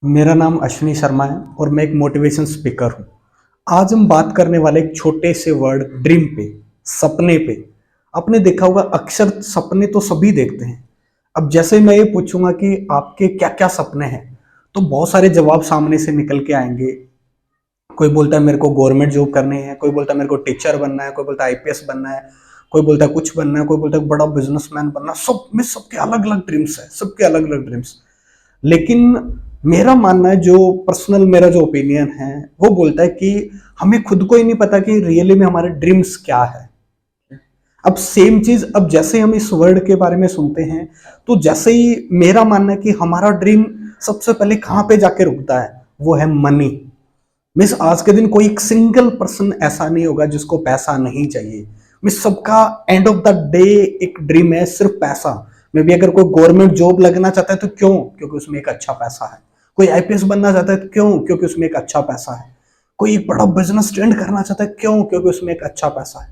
मेरा नाम अश्विनी शर्मा है और मैं एक मोटिवेशन स्पीकर हूँ। आज हम बात करने वाले एक छोटे से वर्ड ड्रीम पे, सपने पे। आपने देखा होगा अक्सर सपने तो सभी देखते हैं। अब जैसे मैं ये पूछूंगा कि आपके क्या क्या सपने हैं, तो बहुत सारे जवाब सामने से निकल के आएंगे। कोई बोलता है मेरे को गवर्नमेंट जॉब करनी है, कोई बोलता है मेरे को टीचर बनना है, कोई बोलता है आईपीएस बनना है, कोई बोलता है कुछ बनना है, कोई बोलता है बड़ा बिजनेसमैन बनना है। सब में सबके अलग अलग ड्रीम्स है, सबके अलग अलग ड्रीम्स। लेकिन मेरा मानना है, जो पर्सनल मेरा जो ओपिनियन है, वो बोलता है कि हमें खुद को ही नहीं पता कि रियली में हमारे ड्रीम्स क्या है। अब सेम चीज, अब जैसे हम इस वर्ड के बारे में सुनते हैं, तो जैसे ही मेरा मानना है कि हमारा ड्रीम सबसे पहले कहां पे जाके रुकता है, वो है मनी। मिस आज के दिन कोई एक सिंगल पर्सन ऐसा नहीं होगा जिसको पैसा नहीं चाहिए। मिस सबका एंड ऑफ द डे एक ड्रीम है, सिर्फ पैसा। मे भी अगर कोई गवर्नमेंट जॉब लगना चाहता है तो क्यों? क्योंकि उसमें एक अच्छा पैसा है। कोई आईपीएस बनना चाहता है तो क्यों? क्योंकि उसमें एक अच्छा पैसा है। कोई एक बड़ा बिजनेस ट्रेंड करना चाहता है, क्यों? क्योंकि उसमें एक अच्छा पैसा है।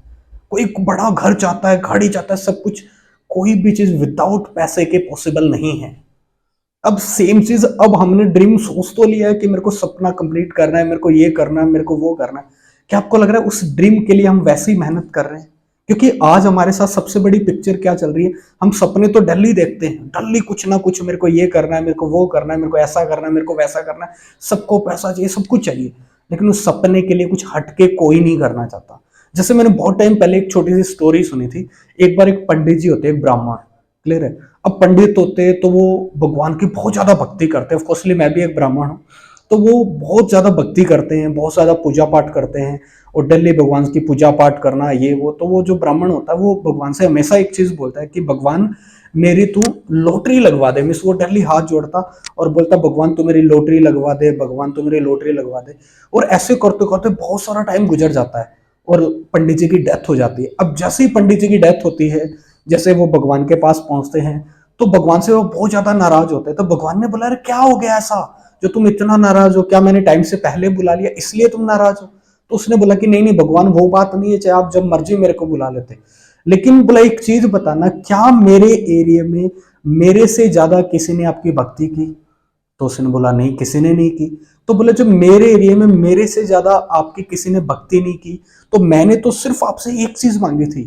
कोई एक बड़ा घर चाहता है, गाड़ी चाहता है, सब कुछ। कोई भी चीज विदाउट पैसे के पॉसिबल नहीं है। अब सेम चीज, अब हमने ड्रीम सोच तो लिया है कि मेरे को सपना कंप्लीट करना है, मेरे को ये करना है, मेरे को वो करना है। क्या आपको लग रहा है उस ड्रीम के लिए हम वैसी मेहनत कर रहे हैं? क्योंकि आज हमारे साथ सबसे बड़ी पिक्चर क्या चल रही है, हम सपने तो डल्ली देखते हैं, डल्ली कुछ ना कुछ, मेरे को ये करना है, मेरे को वो करना है, मेरे को ऐसा करना है, मेरे को वैसा करना है। सबको पैसा चाहिए, सब कुछ चाहिए, लेकिन उस सपने के लिए कुछ हटके कोई नहीं करना चाहता। जैसे मैंने बहुत टाइम पहले एक छोटी सी स्टोरी सुनी थी। एक बार एक पंडित जी होते, एक ब्राह्मण, क्लियर है। अब पंडित होते हैं तो वो भगवान की बहुत ज्यादा भक्ति करते हैं। ऑफकोर्सली मैं भी एक ब्राह्मण हूँ, तो वो बहुत ज्यादा भक्ति करते हैं, बहुत ज्यादा पूजा पाठ करते हैं, और डेली भगवान की पूजा पाठ करना ये वो। तो वो जो ब्राह्मण होता है वो भगवान से हमेशा एक चीज बोलता है कि भगवान मेरी तू लॉटरी लगवा दे। मिस वो डेली हाथ जोड़ता और बोलता भगवान तू मेरी लॉटरी लगवा दे, भगवान तू मेरी लॉटरी लगवा दे। और ऐसे करते करते बहुत सारा टाइम गुजर जाता है और पंडित जी की डेथ हो जाती है। अब जैसे ही पंडित जी की डेथ होती है, जैसे वो भगवान के पास पहुंचते हैं, तो भगवान से वो बहुत ज्यादा नाराज होते हैं। तो भगवान ने बोला, अरे क्या हो गया ऐसा जो तुम इतना नाराज हो? क्या मैंने टाइम से पहले बुला लिया इसलिए तुम नाराज हो? तो उसने बोला कि नहीं नहीं भगवान, वो बात नहीं है, चाहे आप जब मर्जी मेरे को बुला लेते, लेकिन बोला एक चीज बताना, क्या मेरे एरिया में मेरे से ज्यादा किसी ने आपकी भक्ति की? तो उसने बोला नहीं, किसी ने नहीं की। तो बोले जब मेरे एरिया में मेरे से ज्यादा आपकी किसी ने भक्ति नहीं की, तो मैंने तो सिर्फ आपसे एक चीज मांगी थी।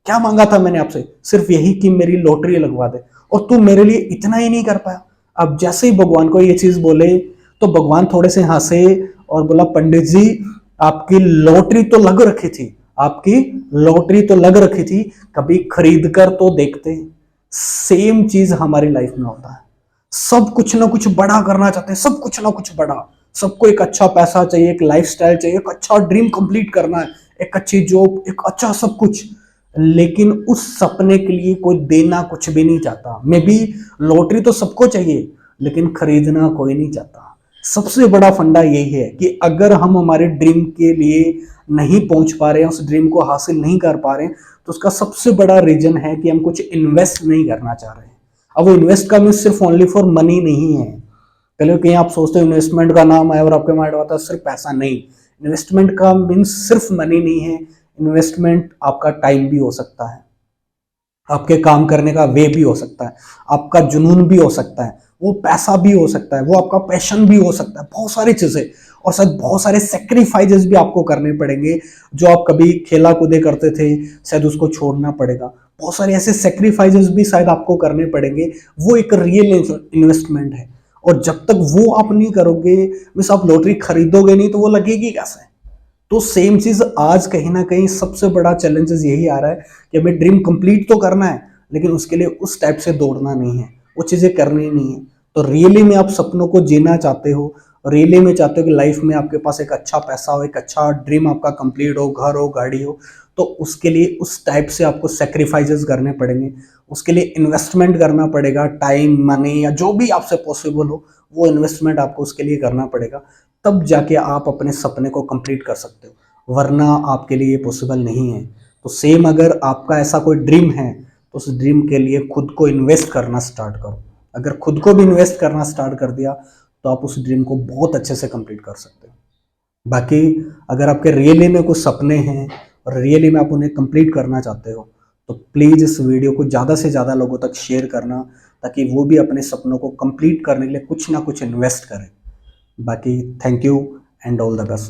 क्या मांगा था मैंने आपसे? सिर्फ यही कि मेरी लॉटरी लगवा दे, और तू मेरे लिए इतना ही नहीं कर पाया। अब जैसे ही भगवान को ये चीज बोले, तो भगवान थोड़े से हंसे और बोला, पंडित जी आपकी लॉटरी तो लग रखी थी, आपकी लॉटरी तो लग रखी थी, कभी खरीद कर तो देखते। सेम चीज हमारी लाइफ में होता है। सब कुछ ना कुछ बड़ा करना चाहते हैं, सब कुछ ना कुछ बड़ा। सबको एक अच्छा पैसा चाहिए, एक लाइफस्टाइल चाहिए, एक अच्छा ड्रीम कंप्लीट करना है, एक अच्छी जॉब, एक अच्छा सब कुछ। लेकिन उस सपने के लिए कोई देना कुछ भी नहीं चाहता। मे बी लॉटरी तो सबको चाहिए, लेकिन खरीदना कोई नहीं चाहता। सबसे बड़ा फंडा यही है कि अगर हम हमारे ड्रीम के लिए नहीं पहुंच पा रहे हैं, उस ड्रीम को हासिल नहीं कर पा रहे हैं, तो उसका सबसे बड़ा रीजन है कि हम कुछ इन्वेस्ट नहीं करना चाह रहे हैं। अब वो इन्वेस्ट का मीन सिर्फ ओनली फॉर मनी नहीं है। पहले कहीं आप सोचते हो इन्वेस्टमेंट का नाम आया और आपके माइंड में आता है सिर्फ पैसा। नहीं, इन्वेस्टमेंट का मीन सिर्फ मनी नहीं है। इन्वेस्टमेंट आपका टाइम भी हो सकता है, आपके काम करने का वे भी हो सकता है, आपका जुनून भी हो सकता है, वो पैसा भी हो सकता है, वो आपका पैशन भी हो सकता है, बहुत सारी चीजें। और शायद बहुत सारे सेक्रीफाइसेस भी आपको करने पड़ेंगे। जो आप कभी खेला कूदे करते थे, शायद उसको छोड़ना पड़ेगा। बहुत सारे ऐसे सेक्रीफाइसेस भी शायद आपको करने पड़ेंगे। वो एक रियल इन्वेस्टमेंट है। और जब तक वो आप नहीं करोगे, मीन्स आप लॉटरी खरीदोगे नहीं, तो वो लगेगी कैसे? तो सेम चीज आज कहीं ना कहीं सबसे बड़ा चैलेंजेस यही आ रहा है कि हमें ड्रीम कंप्लीट तो करना है, लेकिन उसके लिए उस टाइप से दौड़ना नहीं है, वो चीजें करनी नहीं है। तो रियली में आप सपनों को जीना चाहते हो, रियली में चाहते हो कि लाइफ में आपके पास एक अच्छा पैसा हो, एक अच्छा ड्रीम आपका कंप्लीट हो, घर हो, गाड़ी हो, तो उसके लिए उस टाइप से आपको सेक्रीफाइसेस करने पड़ेंगे। उसके लिए इन्वेस्टमेंट करना पड़ेगा, टाइम, मनी, या जो भी आपसे पॉसिबल हो, वो इन्वेस्टमेंट आपको उसके लिए करना पड़ेगा। तब जाके आप अपने सपने को कंप्लीट कर सकते हो, वरना आपके लिए ये पॉसिबल नहीं है। तो सेम अगर आपका ऐसा कोई ड्रीम है, तो उस ड्रीम के लिए खुद को इन्वेस्ट करना स्टार्ट करो। अगर खुद को भी इन्वेस्ट करना स्टार्ट कर दिया, तो आप उस ड्रीम को बहुत अच्छे से कंप्लीट कर सकते हो। बाकी अगर आपके रियली में कुछ सपने हैं और रियली में आप उन्हें कंप्लीट करना चाहते हो, तो प्लीज़ इस वीडियो को ज़्यादा से ज़्यादा लोगों तक शेयर करना, ताकि वो भी अपने सपनों को कंप्लीट करने के लिए कुछ ना कुछ इन्वेस्ट करें। बाकी thank you and all the best.